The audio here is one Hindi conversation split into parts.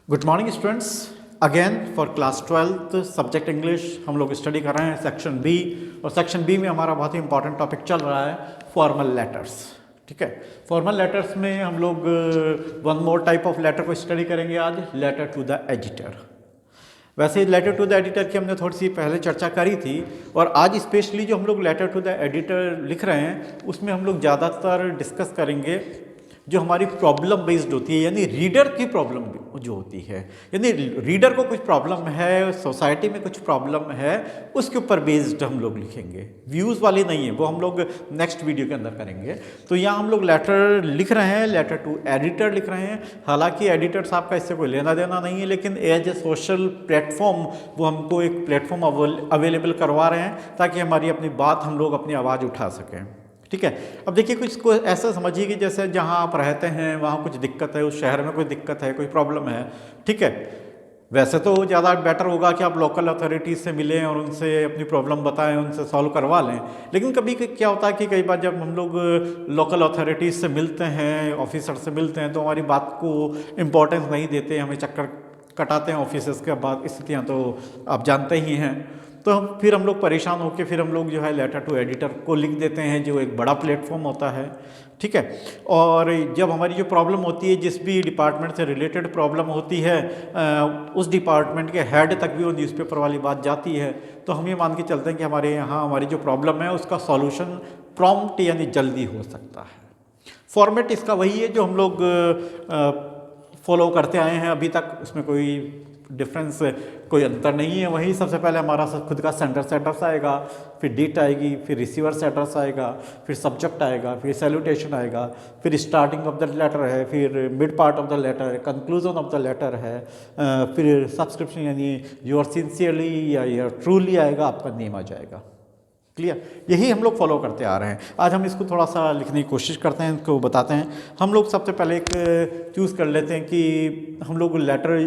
Good morning students. Again for class 12th subject English हम लोग स्टडी कर रहे हैं सेक्शन बी। और सेक्शन बी में हमारा बहुत ही इंपॉर्टेंट टॉपिक चल रहा है फॉर्मल लेटर्स। ठीक है, फॉर्मल लेटर्स में हम लोग one more type of letter को स्टडी करेंगे आज, लेटर टू द एडिटर। वैसे लेटर टू द एडिटर की हमने थोड़ी सी पहले चर्चा करी थी, और आज स्पेशली जो हम लोग लेटर टू द एडिटर लिख रहे हैं उसमें हम लोग ज़्यादातर डिस्कस करेंगे जो हमारी प्रॉब्लम बेस्ड होती है, यानी रीडर की प्रॉब्लम जो होती है, यानी रीडर को कुछ प्रॉब्लम है, सोसाइटी में कुछ प्रॉब्लम है, उसके ऊपर बेस्ड हम लोग लिखेंगे। व्यूज़ वाली नहीं है, वो हम लोग नेक्स्ट वीडियो के अंदर करेंगे। तो यहाँ हम लोग लेटर लिख रहे हैं, लेटर टू एडिटर लिख रहे हैं। हालांकि एडिटर साहब का इससे कोई लेना देना नहीं है, लेकिन एज ए सोशल प्लेटफॉर्म वो हमको एक प्लेटफॉर्म अवेलेबल करवा रहे हैं ताकि हमारी अपनी बात, हम लोग अपनी आवाज़ उठा सकें। ठीक है, अब देखिए कुछ को ऐसा समझिए कि जैसे जहाँ आप रहते हैं वहाँ कुछ दिक्कत है, उस शहर में कोई दिक्कत है, कोई प्रॉब्लम है। ठीक है, वैसे तो ज़्यादा बेटर होगा कि आप लोकल अथॉरिटीज़ से मिलें और उनसे अपनी प्रॉब्लम बताएं, उनसे सॉल्व करवा लें। लेकिन कभी क्या होता है कि कई बार जब हम लोग लोकल अथॉरिटीज़ से मिलते हैं, ऑफिसर से मिलते हैं, तो हमारी बात को इम्पोर्टेंस नहीं देते, हमें चक्कर कटाते हैं ऑफिसर्स के बाद। स्थितियाँ तो आप जानते ही हैं। तो फिर हम लोग परेशान होकर फिर हम लोग जो है लेटर टू एडिटर को लिख देते हैं, जो एक बड़ा प्लेटफॉर्म होता है। ठीक है, और जब हमारी जो प्रॉब्लम होती है, जिस भी डिपार्टमेंट से रिलेटेड प्रॉब्लम होती है, उस डिपार्टमेंट के हेड तक भी वो न्यूज़पेपर वाली बात जाती है। तो हम ये मान के चलते हैं कि हमारे यहाँ हमारी जो प्रॉब्लम है उसका सॉल्यूशन प्रॉम्प्ट यानी जल्दी हो सकता है। फॉर्मेट इसका वही है जो हम लोग फॉलो करते आए हैं अभी तक, उसमें कोई डिफरेंस, कोई अंतर नहीं है। वही सबसे पहले हमारा खुद का सेंडर्स एड्रेस आएगा, फिर डेट आएगी, फिर रिसीवर्स एड्रेस आएगा, फिर सब्जेक्ट आएगा, फिर सैल्यूटेशन आएगा, फिर स्टार्टिंग ऑफ द लेटर है, फिर mid part of the letter है, कंक्लूजन ऑफ द लेटर है, फिर सब्सक्रिप्शन यानी योर सिंसियरली या योर ट्रूली आएगा, आपका नेम आ जाएगा। क्लियर, यही हम लोग फॉलो करते आ रहे हैं। आज हम इसको थोड़ा सा लिखने की कोशिश करते हैं, इनको बताते हैं। हम लोग सबसे पहले एक चूज़ कर लेते हैं कि हम लोग लेटर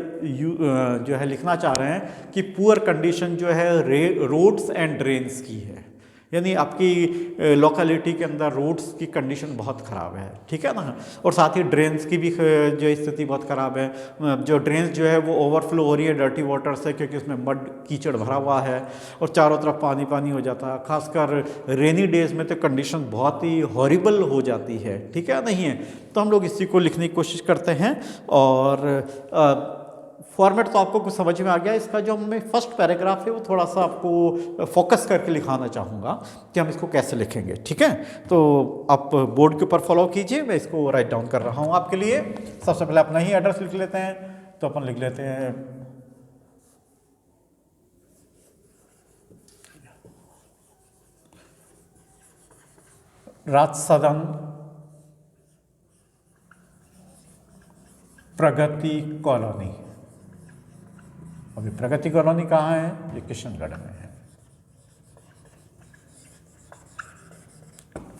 जो है लिखना चाह रहे हैं कि पुअर कंडीशन जो है रोड्स एंड ड्रेन्स की है, यानी आपकी लोकेलिटी के अंदर रोड्स की कंडीशन बहुत ख़राब है। ठीक है ना, और साथ ही ड्रेन्स की भी जो स्थिति बहुत ख़राब है। जो ड्रेन्स जो है वो ओवरफ्लो हो रही है डर्टी वाटर से, क्योंकि उसमें मड कीचड़ भरा हुआ है और चारों तरफ पानी पानी हो जाता है। खासकर रेनी डेज में तो कंडीशन बहुत ही हॉरिबल हो जाती है। ठीक है, नहीं है तो हम लोग इसी को लिखने की कोशिश करते हैं। और फॉर्मेट तो आपको कुछ समझ में आ गया। इसका जो मैं फर्स्ट पैराग्राफ है वो थोड़ा सा आपको फोकस करके लिखाना चाहूँगा कि हम इसको कैसे लिखेंगे। ठीक है, तो आप बोर्ड के ऊपर फॉलो कीजिए, मैं इसको राइट डाउन कर रहा हूँ आपके लिए। सबसे पहले अपना ही एड्रेस लिख लेते हैं, तो अपन लिख लेते हैं राज सदन प्रगति कॉलोनी। अभी प्रगति कॉलोनी कहाँ है? ये किशनगढ़ में है।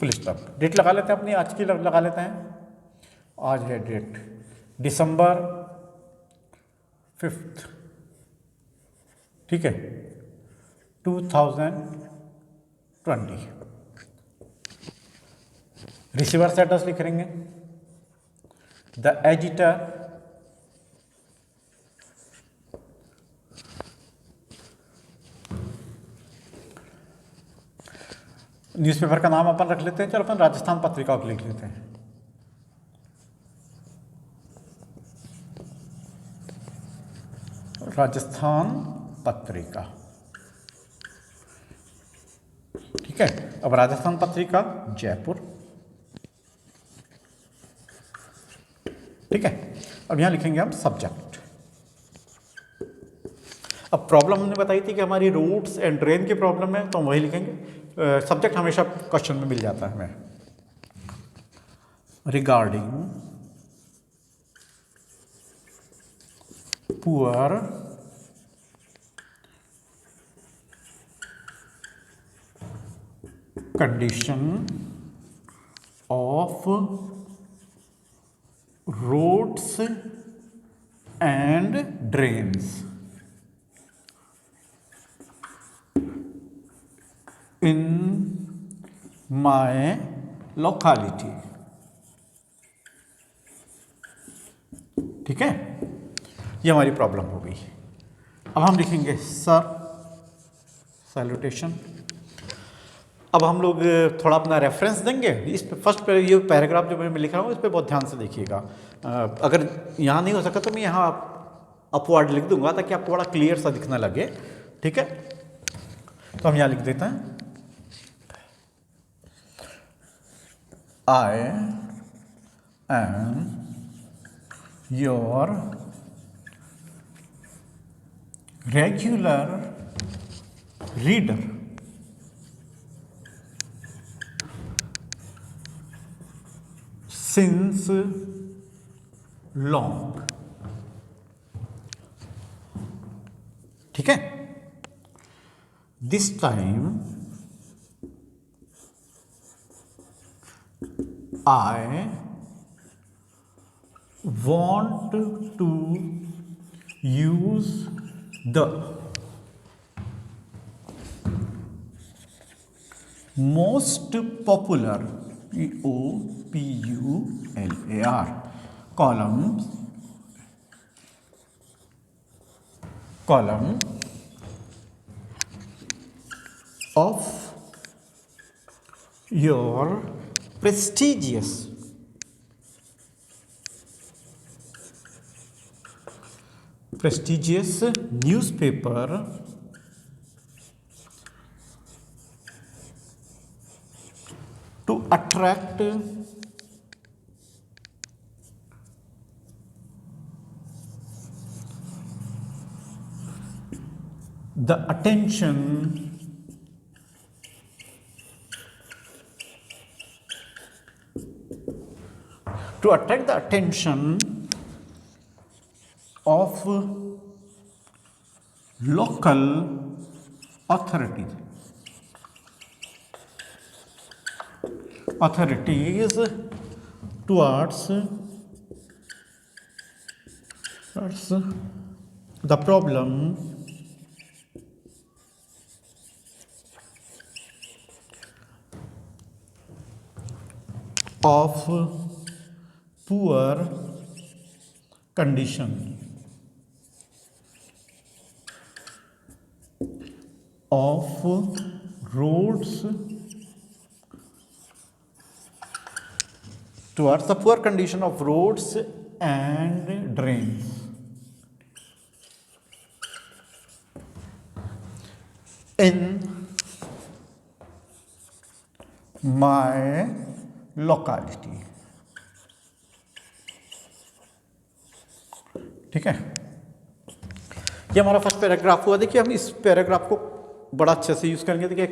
Full stop. डेट लगा लेते हैं अपनी, आज की लगा लेते हैं। आज है डेट दिसंबर 5। ठीक है, 2020। रिसीवर स्टेटस लिख लेंगे, द एडिटर न्यूज़पेपर का नाम अपन रख लेते हैं, चलो अपन राजस्थान पत्रिका को लिख लेते हैं। राजस्थान पत्रिका। ठीक है, अब राजस्थान पत्रिका जयपुर। ठीक है, अब यहां लिखेंगे हम सब्जेक्ट। अब प्रॉब्लम हमने बताई थी कि हमारी रूट्स एंड ड्रेन की प्रॉब्लम है, तो हम वही लिखेंगे। सब्जेक्ट हमेशा क्वेश्चन में मिल जाता है हमें। Regarding poor condition of roads and drains in my locality। ठीक है, ये हमारी प्रॉब्लम हो गई। अब हम लिखेंगे सर, सैल्यूटेशन। अब हम लोग थोड़ा अपना रेफरेंस देंगे इस पे। फर्स्ट ये पैराग्राफ जो मैं लिख रहा हूँ इस पर बहुत ध्यान से देखिएगा। अगर यहाँ नहीं हो सका तो मैं यहाँ अपवर्ड लिख दूंगा ताकि आपको बड़ा क्लियर सा दिखने लगे, ठीक है। तो हम यहाँ लिख देते हैं I am your regular reader. Since long. ठीक है। This time I want to use the most popular popular column of your prestigious newspaper to attract the attention of local authorities towards the problem of poor condition of roads, towards the poor condition of roads and drains in my locality। ठीक है, ये हमारा फर्स्ट पैराग्राफ हुआ। देखिए हम इस पैराग्राफ को बड़ा अच्छे से यूज़ करेंगे। देखिए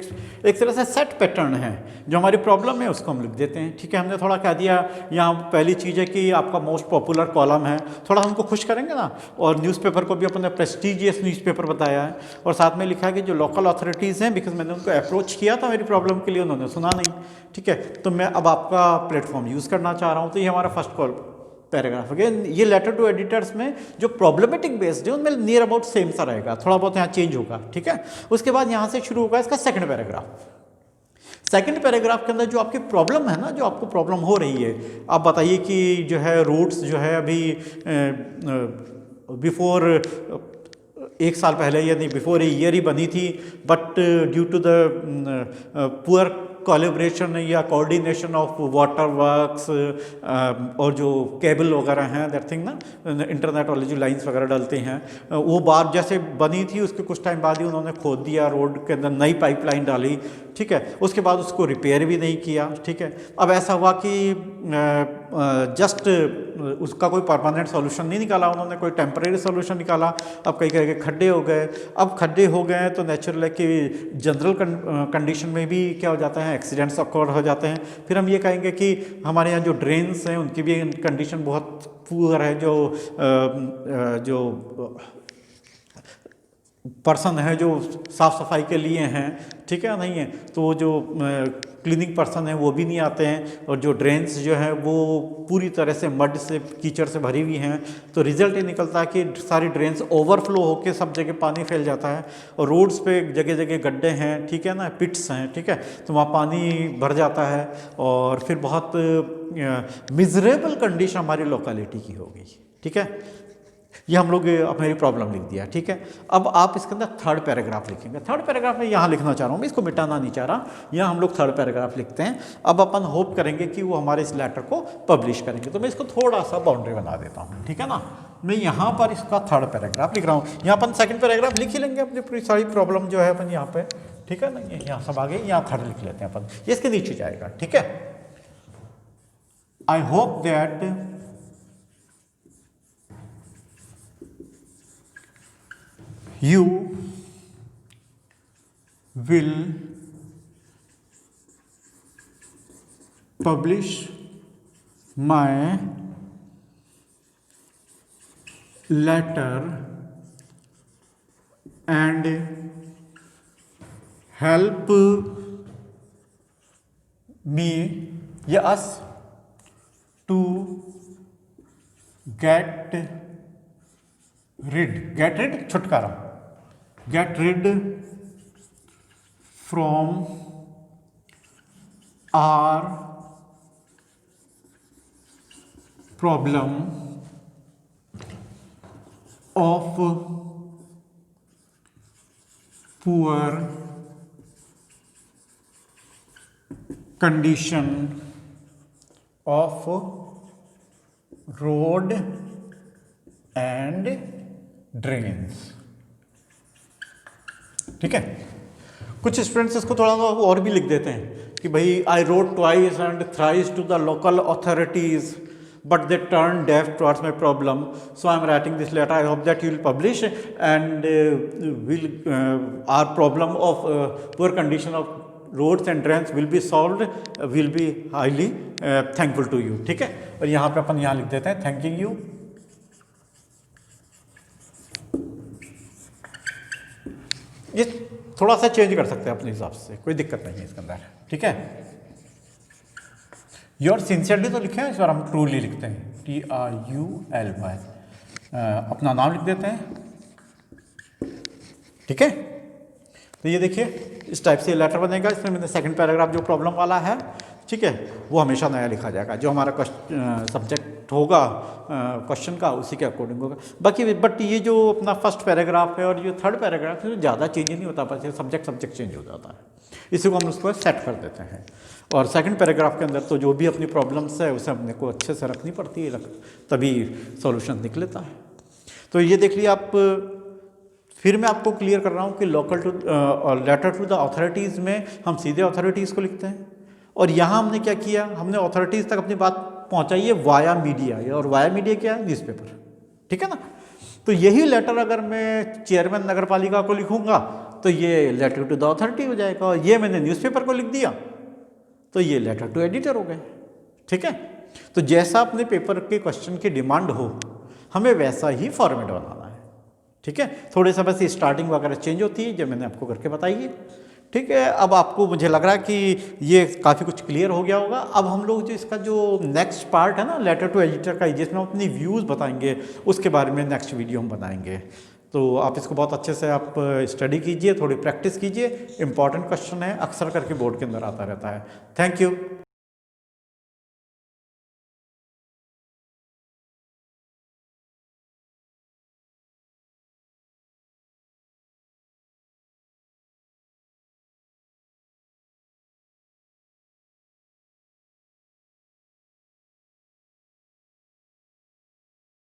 एक तरह से सेट पैटर्न है, जो हमारी प्रॉब्लम है उसको हम लिख देते हैं। ठीक है, हमने थोड़ा कह दिया यहाँ पहली चीज़ है कि आपका मोस्ट पॉपुलर कॉलम है, थोड़ा हमको खुश करेंगे ना। और न्यूज़पेपर को भी अपने प्रेस्टीजियस न्यूज़पेपर बताया है, और साथ में लिखा है कि जो लोकल अथॉरिटीज़ हैं, बिकॉज मैंने उनको अप्रोच किया था मेरी प्रॉब्लम के लिए, उन्होंने सुना नहीं। ठीक है, तो मैं अब आपका प्लेटफॉर्म यूज़ करना चाह रहा हूँ। तो ये हमारा फर्स्ट कॉल पैराग्राफ अगेन। ये लेटर टू एडिटर्स में जो प्रॉब्लमेटिक बेस्ड है उनमें नियर अबाउट सेम सा रहेगा, थोड़ा बहुत यहाँ चेंज होगा। ठीक है, उसके बाद यहाँ से शुरू होगा इसका सेकंड पैराग्राफ। सेकंड पैराग्राफ के अंदर जो आपकी प्रॉब्लम है ना, जो आपको प्रॉब्लम हो रही है, आप बताइए कि जो है रोड्स जो है अभी बिफोर एक साल पहले यानी बिफोर ए ईयर ही बनी थी, but due to the poor collaboration या कोऑर्डिनेशन ऑफ वाटर वर्क्स और जो केबल वगैरह हैं दैट थिंग ना, इंटरनेट वाले जो लाइंस वगैरह डलते हैं, वो बात जैसे बनी थी उसके कुछ टाइम बाद ही उन्होंने खोद दिया, रोड के अंदर नई पाइपलाइन डाली। ठीक है, उसके बाद उसको रिपेयर भी नहीं किया। ठीक है, अब ऐसा हुआ कि जस्ट उसका कोई परमानेंट सॉल्यूशन नहीं निकाला उन्होंने, कोई टेम्परेरी सॉल्यूशन निकाला। अब कई कहीं खड्डे हो गए। अब खड्डे हो गए तो नेचुरल है कि जनरल कंडीशन में भी क्या हो जाता है, एक्सीडेंट्स ऑकर हो जाते हैं। फिर हम ये कहेंगे कि हमारे यहाँ जो ड्रेन्स हैं उनकी भी कंडीशन बहुत पुअर है। जो पर्सन है जो साफ़ सफाई के लिए हैं, ठीक है, नहीं है तो जो क्लीनिंग पर्सन है वो भी नहीं आते हैं, और जो ड्रेन्स जो हैं वो पूरी तरह से मड से कीचड़ से भरी हुई हैं। तो रिज़ल्ट ये निकलता है कि सारी ड्रेन्स ओवरफ्लो होकर सब जगह पानी फैल जाता है, और रोड्स पे जगह जगह गड्ढे हैं, ठीक है ना, पिट्स हैं, ठीक है, तो वहाँ पानी भर जाता है, और फिर बहुत मिजरेबल कंडीशन हमारी लोकेलिटी की हो गई। ठीक है, ये हम लोग मेरी प्रॉब्लम लिख दिया, ठीक है। अब आप इसके अंदर थर्ड पैराग्राफ लिखेंगे। थर्ड पैराग्राफ में यहाँ लिखना चाह रहा हूँ मैं, इसको मिटाना नहीं चाह रहा, यहाँ हम लोग थर्ड पैराग्राफ लिखते हैं। अब अपन होप करेंगे कि वो हमारे इस लेटर को पब्लिश करेंगे। तो मैं इसको थोड़ा सा बाउंड्री बना देता हूँ, ठीक है ना। मैं यहाँ पर इसका थर्ड पैराग्राफ लिख रहा हूँ, यहाँ अपन सेकंड पैराग्राफ लिख ही लेंगे, अपनी पूरी सारी प्रॉब्लम जो है अपन यहाँ पे, ठीक है ना, ये यहाँ सब आगे, यहाँ थर्ड लिख लेते हैं अपन, ये इसके नीचे जाएगा, ठीक है। आई hope that you will publish my letter and help me, yes, to get rid छुटकारा, get rid from our problem of poor condition of road and drains, ठीक है। कुछ स्टूडेंट्स इसको थोड़ा सा और भी लिख देते हैं कि भाई I wrote twice and thrice to the local authorities but they turn deaf towards my problem, so I am writing this letter, I hope that you will publish and will our problem of poor condition of roads and drains will be solved, will be highly thankful to you, ठीक है। और यहाँ पे अपन यहाँ लिख देते हैं थैंकिंग यू, ये थोड़ा सा चेंज कर सकते हैं अपने हिसाब से, कोई दिक्कत नहीं है इसके अंदर, ठीक है। योर सिंसियरली तो लिखे हैं, इस बार हम ट्रूली लिखते हैं, TRULY, अपना नाम लिख देते हैं, ठीक है। तो ये देखिए इस टाइप से लेटर बनेगा। इसमें मैंने सेकंड पैराग्राफ जो प्रॉब्लम वाला है, ठीक है, वो हमेशा नया लिखा जाएगा, जो हमारा सब्जेक्ट होगा क्वेश्चन का उसी के अकॉर्डिंग होगा। बाकी बट ये जो अपना फर्स्ट पैराग्राफ है और ये थर्ड पैराग्राफ है, ज़्यादा चेंज नहीं होता, बस ये सब्जेक्ट चेंज हो जाता है, इसी को हम उसको सेट कर देते हैं। और सेकंड पैराग्राफ के अंदर तो जो भी अपनी प्रॉब्लम्स है उसे अपने को अच्छे से रखनी पड़ती है, तभी सॉल्यूशन निकलता है। तो ये देख लिया आप। फिर मैं आपको क्लियर कर रहा हूँ कि लेटर टू द अथॉरिटीज़ में हम सीधे अथॉरिटीज़ को लिखते हैं, और यहाँ हमने क्या किया, हमने अथॉरिटीज़ तक अपनी बात पहुँचाई है वाया मीडिया, और वाया मीडिया क्या है, न्यूज़पेपर, ठीक है ना। तो यही लेटर अगर मैं चेयरमैन नगर पालिका को लिखूँगा तो ये लेटर टू द अथॉरिटी हो जाएगा, और ये मैंने न्यूज़पेपर को लिख दिया तो ये लेटर टू एडिटर हो गए, ठीक है। तो जैसा अपने पेपर के क्वेश्चन की डिमांड हो, हमें वैसा ही फॉर्मेट बनाना है, ठीक है। थोड़े सा बस स्टार्टिंग वगैरह चेंज होती है, जो मैंने आपको करके बताई है, ठीक है। अब आपको मुझे लग रहा है कि ये काफ़ी कुछ क्लियर हो गया होगा। अब हम लोग जो इसका जो नेक्स्ट पार्ट है ना लेटर टू एडिटर का, जिसमें हम अपनी व्यूज़ बताएंगे, उसके बारे में नेक्स्ट वीडियो हम बनाएंगे। तो आप इसको बहुत अच्छे से आप स्टडी कीजिए, थोड़ी प्रैक्टिस कीजिए। इंपॉर्टेंट क्वेश्चन है, अक्सर करके बोर्ड के अंदर आता रहता है। Thank you.